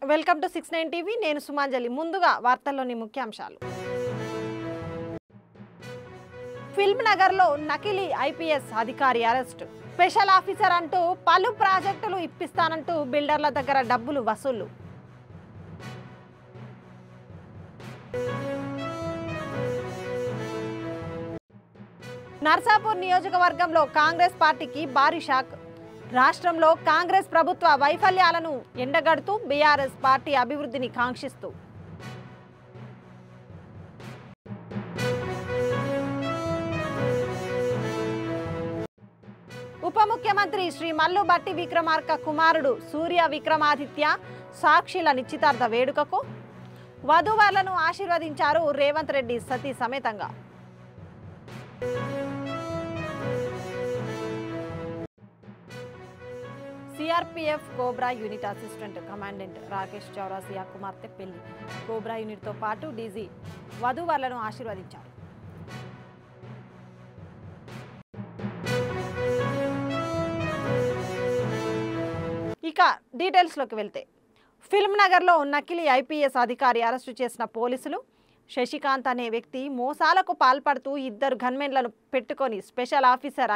Welcome to 69 TV. నేను సుమాంజలి. ముందుగా వార్తల్లోని ముఖ్యాంశాలు. ఫిల్మ్ నగర్లో నకిలీ ఐపీఎస్ అధికారి అరెస్ట్. స్పెషల్ ఆఫీసర్ అంటూ పలు ప్రాజెక్టులు ఇప్పిస్తానంటూ బిల్డర్ల దగ్గర డబ్బులు వసూలు. నర్సాపూర్ నియోజకవర్గంలో కాంగ్రెస్ పార్టీకి భారీ షాక్. రాష్ట్రంలో కాంగ్రెస్ ప్రభుత్వ వైఫల్యాలను ఎండగడుతూ బీఆర్ఎస్ పార్టీ అభివృద్ధిని కాంక్షిస్తూ ఉప ముఖ్యమంత్రి శ్రీ మల్లు బట్టి విక్రమార్క కుమారుడు సూర్య విక్రమాదిత్య సాక్షిల నిశ్చితార్థ వేడుకకు వధూవరులను ఆశీర్వదించారు రేవంత్ రెడ్డి సతీ సమేతంగా. CRPF cobra unit assistant commandant Rakesh Chaurasia కుమార్తె పెళ్లి. కోబ్రా యూనిట్తో పాటు డీజీ వధూవరులను ఆశీర్వదించారు. ఇక డీటెయిల్స్లోకి వెళ్తే, ఫిల్మ్ నగర్లో నకిలీ ఐపీఎస్ అధికారి అరెస్టు చేసిన పోలీసులు శశికాంత్ అనే వ్యక్తి మోసాలకు పాల్పడుతూ ఇద్దరు గన్మెన్లను పెట్టుకొని స్పెషల్ ఆఫీసర్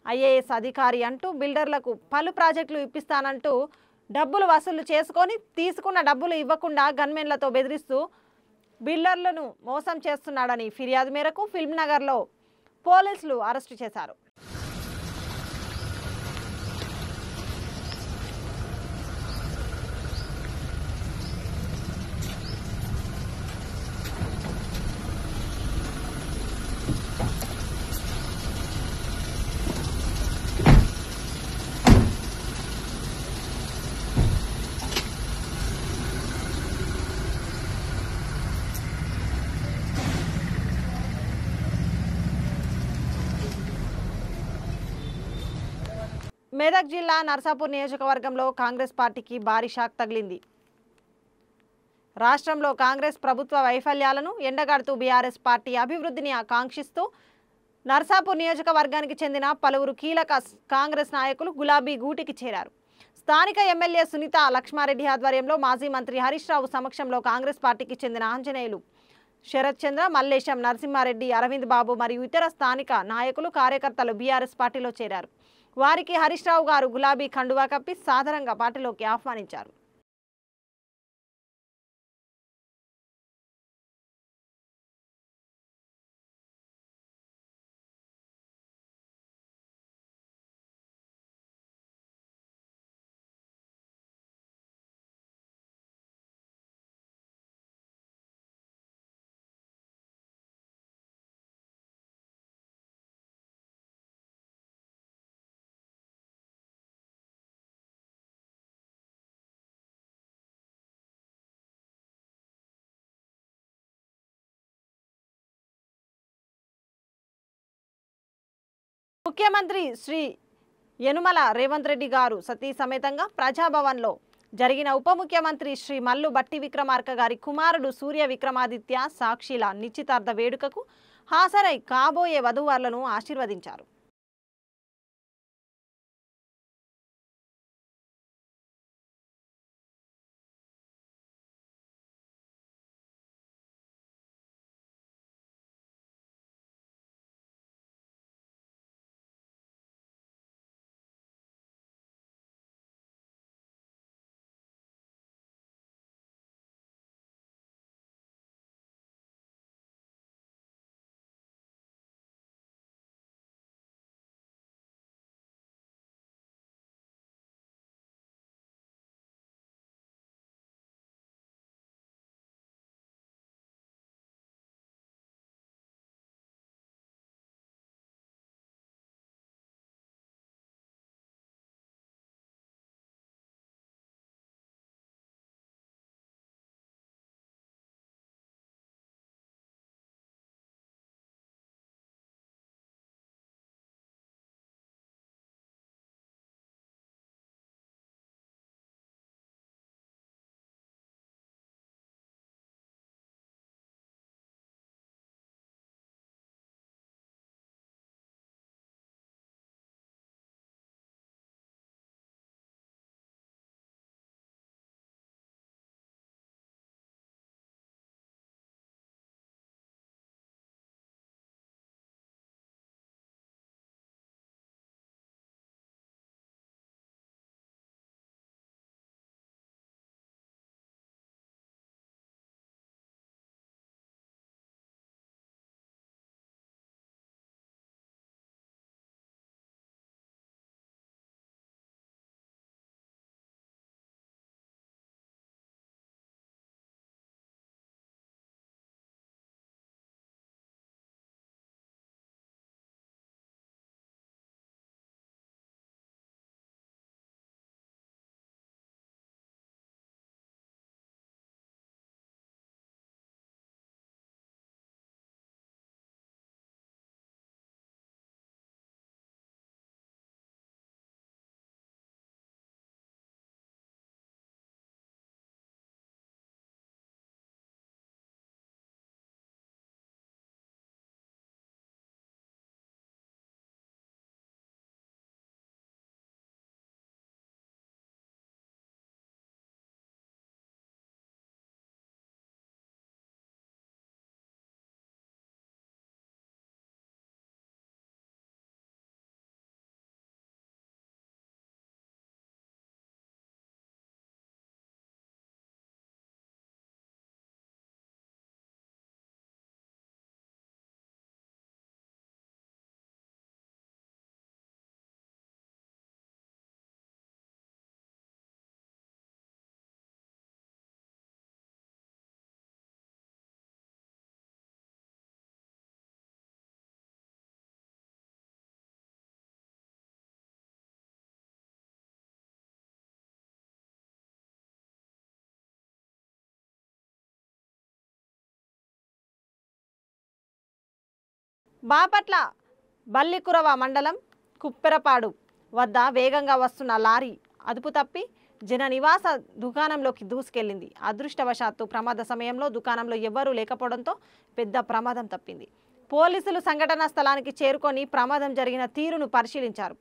ఐఏఎస్ అధికారి అంటూ బిల్డర్లకు పలు ప్రాజెక్టులు ఇప్పిస్తానంటూ డబ్బులు వసూలు చేసుకొని తీసుకున్న డబ్బులు ఇవ్వకుండా గన్మెన్లతో బెదిరిస్తూ బిల్డర్లను మోసం చేస్తున్నాడని ఫిర్యాదు మేరకు ఫిల్మ్ నగర్లో పోలీసులు అరెస్టు చేశారు. మెదక్ జిల్లా నర్సాపూర్ నియోజకవర్గంలో కాంగ్రెస్ పార్టీకి భారీ షాక్ తగిలింది. రాష్ట్రంలో కాంగ్రెస్ ప్రభుత్వ వైఫల్యాలను ఎండగడుతూ బీఆర్ఎస్ పార్టీ అభివృద్ధిని ఆకాంక్షిస్తూ నర్సాపూర్ నియోజకవర్గానికి చెందిన పలువురు కీలక కాంగ్రెస్ నాయకులు గులాబీ గూటికి చేరారు. స్థానిక ఎమ్మెల్యే సునీత లక్ష్మారెడ్డి ఆధ్వర్యంలో మాజీ మంత్రి హరీష్ రావు సమక్షంలో కాంగ్రెస్ పార్టీకి చెందిన ఆంజనేయులు, శరత్ చంద్ర, మల్లేశం, నరసింహారెడ్డి, అరవింద్ బాబు మరియు ఇతర స్థానిక నాయకులు కార్యకర్తలు బీఆర్ఎస్ పార్టీలో చేరారు. వారికి హరీష్ రావు గారు గులాబీ కండువా కప్పి సాదరంగా పార్టీలోకి ఆహ్వానించారు. ముఖ్యమంత్రి శ్రీ యనుమల రేవంత్ రెడ్డి గారు సతీ సమేతంగా ప్రజాభవన్లో జరిగిన ఉప ముఖ్యమంత్రి శ్రీ మల్లు బట్టి విక్రమార్క గారి కుమారుడు సూర్య విక్రమాదిత్య సాక్షిల నిశ్చితార్థ వేడుకకు హాజరై కాబోయే వధూవరులను ఆశీర్వదించారు. బాపట్ల బల్లికురవ మండలం కుప్పెరపాడు వద్ద వేగంగా వస్తున్న లారీ అదుపు తప్పి జన నివాస దుకాణంలోకి దూసుకెళ్లింది. అదృష్టవశాత్తు ప్రమాద సమయంలో దుకాణంలో ఎవ్వరూ లేకపోవడంతో పెద్ద ప్రమాదం తప్పింది. పోలీసులు సంఘటనా స్థలానికి చేరుకొని ప్రమాదం జరిగిన తీరును పరిశీలించారు.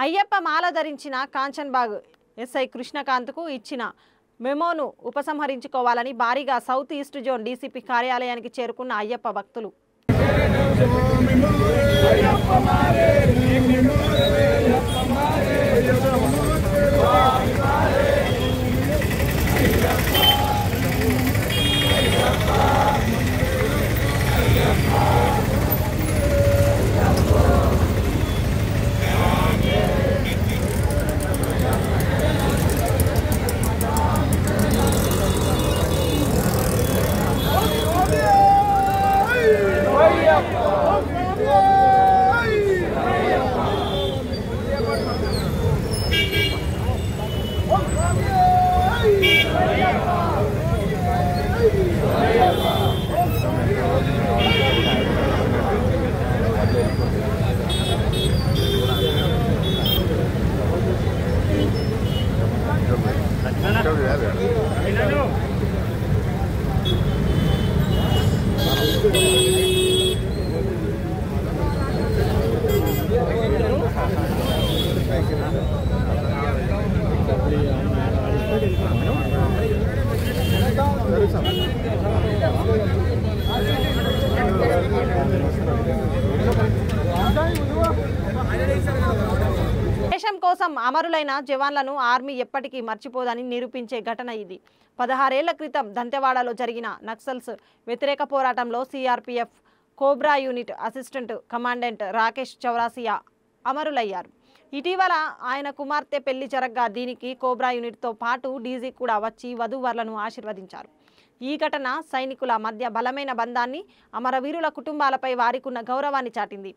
అయ్యప్ప మాల ధరించిన కాంచన్బాగ్ ఎస్ఐ కృష్ణకాంత్కు ఇచ్చిన మెమోను ఉపసంహరించుకోవాలని భారీగా సౌత్ ఈస్ట్ జోన్ డీసీపీ కార్యాలయానికి చేరుకున్న అయ్యప్ప భక్తులు దేశం కోసం అమరులైన జవాన్లను ఆర్మీ ఎప్పటికీ మర్చిపోదని నిరూపించే ఘటన ఇది. 16 ఏళ్ల క్రితం దంతెవాడలో జరిగిన నక్సల్స్ వ్యతిరేక పోరాటంలో CRPF cobra unit assistant commandant Rakesh Chaurasia అమరులయ్యారు. ఇటీవల ఆయన కుమార్తె పెళ్లి జరగ్గా దీనికి కోబ్రా యూనిట్తో పాటు డీజీ కూడా వచ్చి వధూవరులను ఆశీర్వదించారు. ఈ ఘటన సైనికుల మధ్య బలమైన బంధాన్ని, అమరవీరుల కుటుంబాలపై వారికున్న గౌరవాన్ని చాటింది.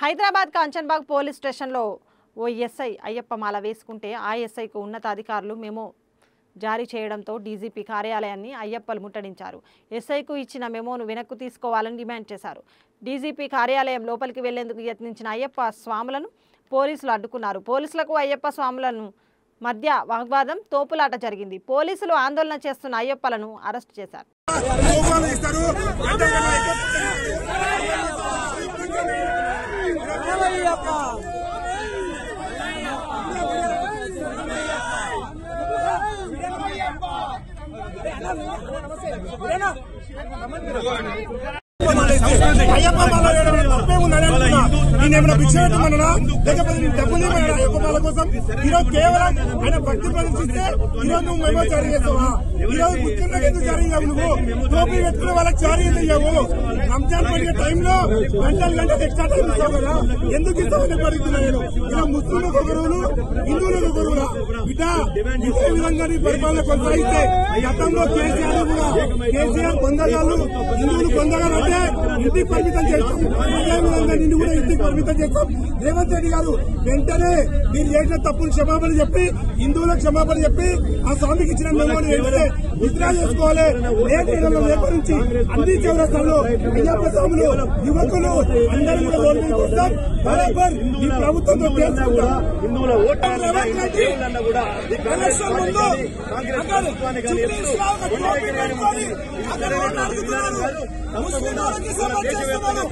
హైదరాబాద్ కాంచన్బాగ్ పోలీస్ స్టేషన్లో ఓ ఎస్ఐ అయ్యప్ప మాల వేసుకుంటే ఆ ఎస్ఐకు ఉన్నతాధికారులు మెమో జారీ చేయడంతో డీజీపీ కార్యాలయాన్ని అయ్యప్పలు ముట్టడించారు. ఎస్ఐకు ఇచ్చిన మెమోను వెనక్కు తీసుకోవాలని డిమాండ్ చేశారు. డీజీపీ కార్యాలయం లోపలికి వెళ్లేందుకు యత్నించిన అయ్యప్ప స్వాములను పోలీసులు అడ్డుకున్నారు. పోలీసులకు అయ్యప్ప స్వాములను మధ్య వాగ్వాదం, తోపులాట జరిగింది. పోలీసులు ఆందోళన చేస్తున్న అయ్యప్పలను అరెస్టు చేశారు. అయ్యప్ప నేనేమైనా భిక్ష పెట్టమన్నా లేకపోతే నేను డబ్బులు అయ్యప్ప మాల కోసం ఈరోజు కేవలం ఆయన భక్తి ప్రదర్శిస్తే ఈరోజు నువ్వు మెమో జారీ చేస్తావా? ఈరోజు ముఖ్యంగా ఎందుకు జారీ కావు? నువ్వు టోపీ పెట్టుకుని వాళ్ళకి జారీ అయ్యావు. రంజాన్ పండుగ టైంలో గంటలు ఎక్స్ట్రా టైం ఇస్తావు కదా, ఎందుకు ఇస్తావని అడుగుతున్నా నేను. ఇలా ముస్లింలకు గురువులు, హిందువులకు గురువులా బిడ్డ? ఇదే విధంగా నీ పరిపాలన కొనసాగిస్తే గతంలో కేసీఆర్ పొందగాళ్ళు, హిందువులు పొందగాలు అంటే ఇంటికి పరిమితం చేస్తాం. అదే విధంగా నిన్ను కూడా ఇంటికి పరిమితం చేస్తాం. రేవంత్ రెడ్డి గారు వెంటనే మీరు చేసిన తప్పులు క్షమాపణ చెప్పి, హిందువులకు క్షమాపణ చెప్పి ఆ స్వామికి ఇచ్చిన మెమోని వెంటనే విత్డ్రా చేసుకోవాలి. రేపటి నుంచి అన్ని చౌరస్తాల్లో అయ్యప్ప స్వాములు, యువకులు అందరూ కూడా రోడ్డు మీదకి వస్తాం. బరాబర్ ఈ ప్రభుత్వంతో తెలుసుకుంటాం. రేవంత్ రెడ్డి ఎలక్షన్ ముందు ముస్లిం వాళ్ళకి సపోర్ట్ చేస్తున్నారు,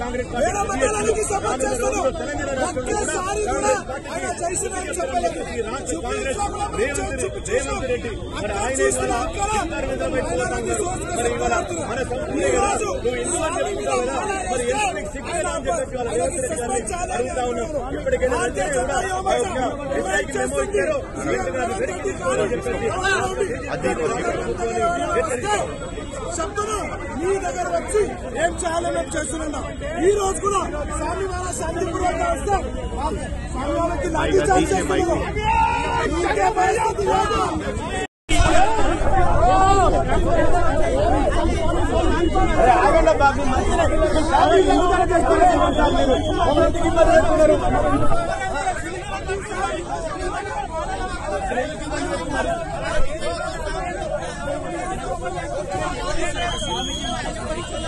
వేరే మండలానికి సపోర్ట్ చేస్తున్నారు. ఒక్కసారి కూడా ఆయన చేసిన చెప్పలేదు. అక్కడ చూసిన చెప్తున్నా మీ దగ్గర వచ్చి ఏం చేయాలో మేము చేస్తున్నా. ఈ రోజు కూడా స్వామి వాళ్ళ శాంతిపూర్వక వస్తే స్వామి వాళ్ళకి లాఠీ చార్జ్ చేస్తున్నారు. ఇంకే పరిస్థితి లేదు.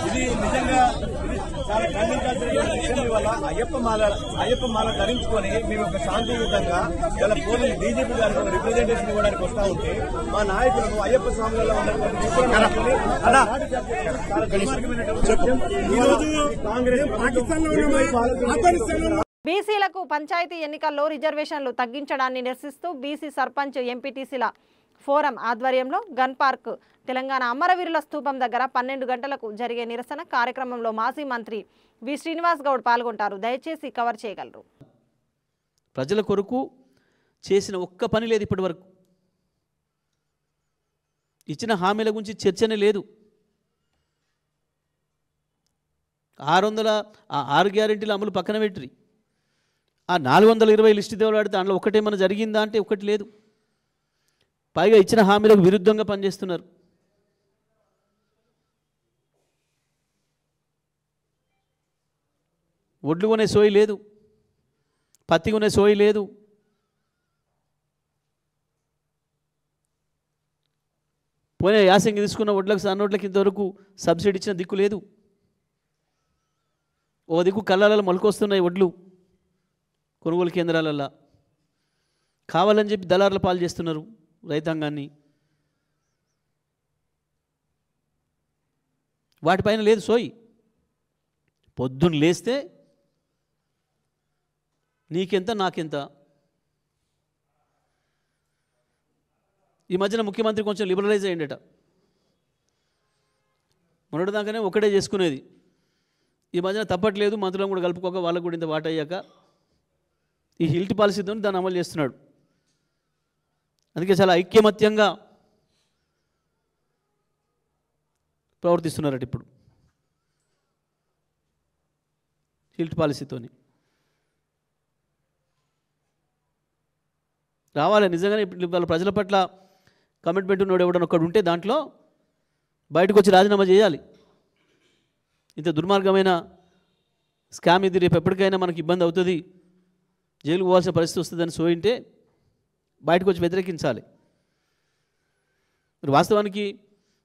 ఇది నిజంగా చాలా ఖండించాల్సిన విషయం. వల్ల అయ్యప్ప మాల ధరించుకొని మేము ఒక శాంతియుతంగా ఇలా పోలీసు డీజీపీ గారికి ఒక రిప్రజెంటేషన్ ఇవ్వడానికి వస్తా ఉంటే మా నాయకులను అయ్యప్ప స్వాములలో బీసీలకు పంచాయతీ ఎన్నికల్లో రిజర్వేషన్లు తగ్గించడాన్ని నిరసిస్తూ బీసీ సర్పంచ్ ఎంపీటీసీల ఫోరం ఆధ్వర్యంలో గన్ పార్క్ తెలంగాణ అమరవీరుల స్తూపం దగ్గర 12 గంటలకు జరిగే నిరసన కార్యక్రమంలో మాజీ మంత్రి వి శ్రీనివాస్ గౌడ్ పాల్గొంటారు. దయచేసి కవర్ చేయగలరు. ప్రజల కొరకు చేసిన ఒక్క పని లేదు ఇప్పటి వరకు. ఇచ్చిన హామీల గురించి చర్చనే లేదు. 6 గ్యారెంటీల అమలు పక్కన పెట్టి ఆ 420 లిస్టు దేవులాడితే దాంట్లో ఒకటేమైనా జరిగిందా అంటే ఒకటి లేదు. పైగా ఇచ్చిన హామీలకు విరుద్ధంగా పనిచేస్తున్నారు. ఒడ్లు కొనే సోయి లేదు, పత్తి కొనే సోయి లేదు. పోయిన యాసంగి తీసుకున్న ఒడ్లకు సన్నోట్లకి ఇంతవరకు సబ్సిడీ ఇచ్చిన దిక్కు లేదు. ఓ దిక్కు కళ్ళాలలో మొలకొస్తున్నాయి ఒడ్లు కొనుగోలు కేంద్రాలల్లో. కావాలని చెప్పి దళారుల పాలు చేస్తున్నారు రైతాంగాన్ని. వాటిపైన లేదు సోయి. పొద్దున్న లేస్తే నీకెంత నాకెంత. ఈ మధ్యన ముఖ్యమంత్రి కొంచెం లిబరలైజ్ అయ్యిండట. మొన్నటిదాకానే ఒకటే చేసుకునేది. ఈ మధ్యన తప్పట్లేదు, మంత్రులను కూడా కలుపుకోక వాళ్ళకు కూడా ఇంత వాట అయ్యాక ఈ హిల్ట్ పాలసీతో దాన్ని అమలు చేస్తున్నాడు. అందుకే చాలా ఐక్యమత్యంగా ప్రవర్తిస్తున్నారట ఇప్పుడు హిల్ట్ పాలసీతోని. రావాలి నిజంగానే వాళ్ళ ప్రజల పట్ల కమిట్మెంట్ ఉన్నోడు ఎవడన్నా ఒక్కడు ఉంటే దాంట్లో బయటకు వచ్చి రాజీనామా చేయాలి. ఇంత దుర్మార్గమైన స్కామ్ ఇది రేపు ఎప్పటికైనా మనకి ఇబ్బంది అవుతుంది, జైలుకు పోవాల్సిన పరిస్థితి వస్తుందని సోయింటే బయటకు వచ్చి వ్యతిరేకించాలి. మరి వాస్తవానికి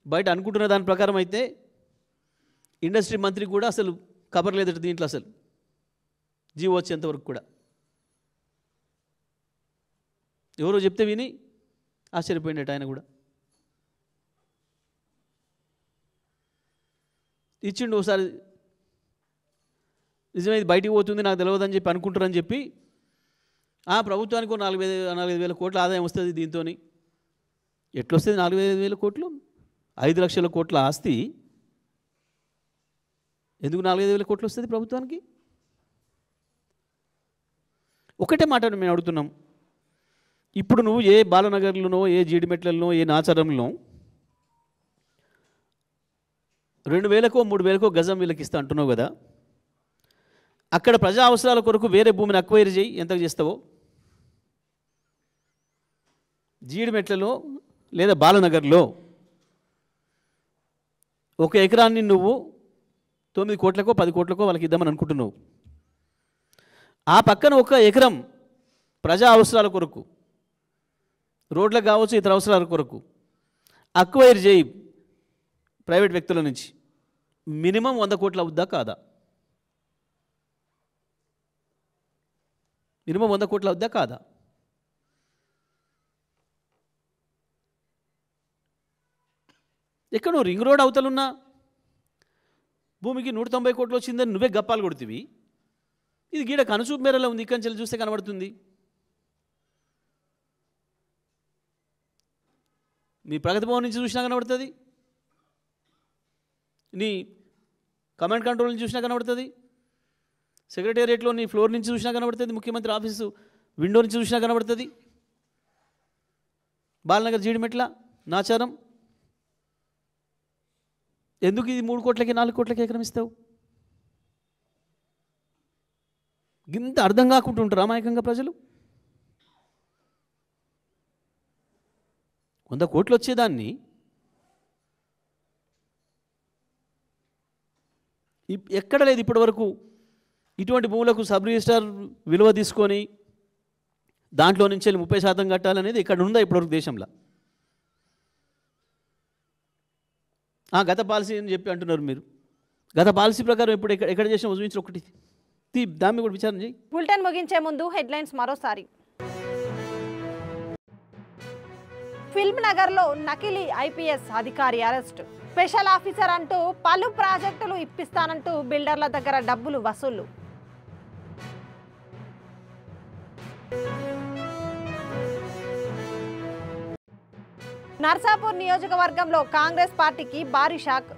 బయట అనుకుంటున్న దాని ప్రకారం అయితే ఇండస్ట్రీ మంత్రికి కూడా అసలు కబర్ లేదట దీంట్లో, అసలు జీవో వచ్చేంతవరకు కూడా. ఎవరో చెప్తే విని ఆశ్చర్యపోయినట్టు ఆయన కూడా ఇచ్చిండు. ఒకసారి నిజమే ఇది బయటికి పోతుంది నాకు తెలియదని చెప్పి అనుకుంటారని చెప్పి ప్రభుత్వానికి 4,000 కోట్ల ఆదాయం వస్తుంది దీంతో. ఎట్లొస్తుంది 4,000 కోట్లు? 5 లక్షల కోట్ల ఆస్తి ఎందుకు 4,000 కోట్లు వస్తుంది ప్రభుత్వానికి? ఒకటే మాట మేము అడుగుతున్నాం. ఇప్పుడు నువ్వు ఏ బాలనగర్లోనో ఏ జీడిమెట్లలోనో ఏ నాచారంలో 2,000కో 3,000కో గజం వీళ్ళకి ఇస్తా అంటున్నావు కదా, అక్కడ ప్రజా అవసరాల కొరకు వేరే భూమిని అక్వైర్ చేయి, ఎంతకు చేస్తావో. జీడిమెట్లలో లేదా బాలనగర్లో 1 ఎకరాన్ని నువ్వు 9 కోట్లకో 10 కోట్లకో వాళ్ళకి ఇద్దామని అనుకుంటున్నావు. ఆ పక్కన 1 ఎకరం ప్రజా అవసరాల కొరకు, రోడ్లకు కావచ్చు ఇతర అవసరాల కొరకు అక్వైర్ చేయి ప్రైవేట్ వ్యక్తుల నుంచి. మినిమం 100 కోట్లు అవుద్దా కాదా? మినిమం 100 కోట్లు అవుద్దా కాదా? ఎక్కడో రింగ్ రోడ్ అవతలున్నా భూమికి 190 కోట్లు వచ్చిందని నువ్వే గప్పాలు కొడుతీవి. ఇది గీడ కనుచూపు మేరలో ఉంది, ఇక్కడి నుంచి చూస్తే కనబడుతుంది. నీ ప్రగతి భవన్ నుంచి చూసినా కనబడుతుంది, నీ కమాండ్ కంట్రోల్ నుంచి చూసినా కనబడుతుంది, సెక్రటేరియట్లో నీ ఫ్లోర్ నుంచి చూసినా కనబడుతుంది, ముఖ్యమంత్రి ఆఫీసు విండో నుంచి చూసినా కనబడుతుంది. బాలనగర్ జీడిమెట్ల నాచారం ఎందుకు ఇది 3 కోట్లకి 4 కోట్లకి ఎకరం ఇస్తావు? ఇంత అర్థం కాకుంటుంటారు అమాయకంగా ప్రజలు. 100 కోట్లు వచ్చేదాన్ని ఎక్కడ లేదు ఇప్పటి వరకు. ఇటువంటి భూములకు సబ్ రిజిస్ట్రార్ విలువ తీసుకొని దాంట్లో నుంచి 30% కట్టాలనేది ఇక్కడ ఉందా ఇప్పటివరకు దేశంలో? గత పాలసీ అని చెప్పి అంటున్నారు మీరు. గత పాలసీ ప్రకారం ఇప్పుడు ఎక్కడ చేసిన చూపించిన ఒకటి దాన్ని కూడా విచారణ చేయి. బులెటిన్ ముగించే ముందు హెడ్లైన్స్ మరోసారి. ఫిల్మ్ నగర్లో నకిలీ ఐపీఎస్ అధికారి అరెస్ట్. స్పెషల్ ఆఫీసర్ అంటూ పలు ప్రాజెక్టులు ఇప్పిస్తానంటూ బిల్డర్ల దగ్గర డబ్బులు వసూలు. నర్సాపూర్ నియోజకవర్గంలో కాంగ్రెస్ పార్టీకి భారీ షాక్.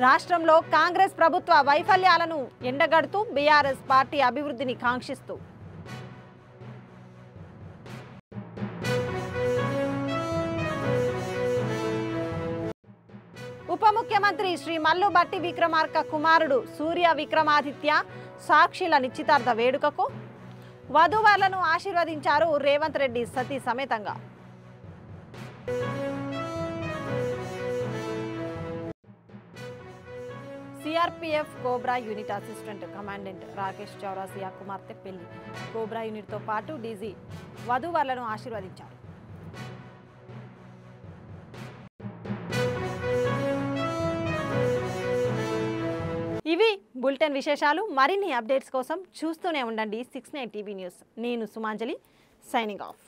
రాష్ట్రంలో కాంగ్రెస్ ప్రభుత్వ వైఫల్యాలను ఎండగడుతూ బీఆర్ఎస్ పార్టీ అభివృద్ధిని కాంక్షిస్తూ. ఉప ముఖ్యమంత్రి శ్రీ మల్లు భట్టి విక్రమార్క కుమారుడు సూర్య విక్రమాదిత్య సాక్షిల నిశ్చితార్థ వేడుకకు వధూవరులను ఆశీర్వదించారు రేవంత్ రెడ్డి సతీ సమేతంగా. CRPF cobra unit assistant commandant Rakesh Chaurasia కుమార్తె పెళ్లి. కోబ్రా యూనిట్తో పాటు డీజీ వధూవరులను ఆశీర్వదించారు. ఇవి బులెటిన్ విశేషాలు. మరిన్ని అప్డేట్స్ కోసం చూస్తూనే ఉండండి 69 టీవీ న్యూస్. నేను సుమాంజలి, సైనింగ్ ఆఫ్.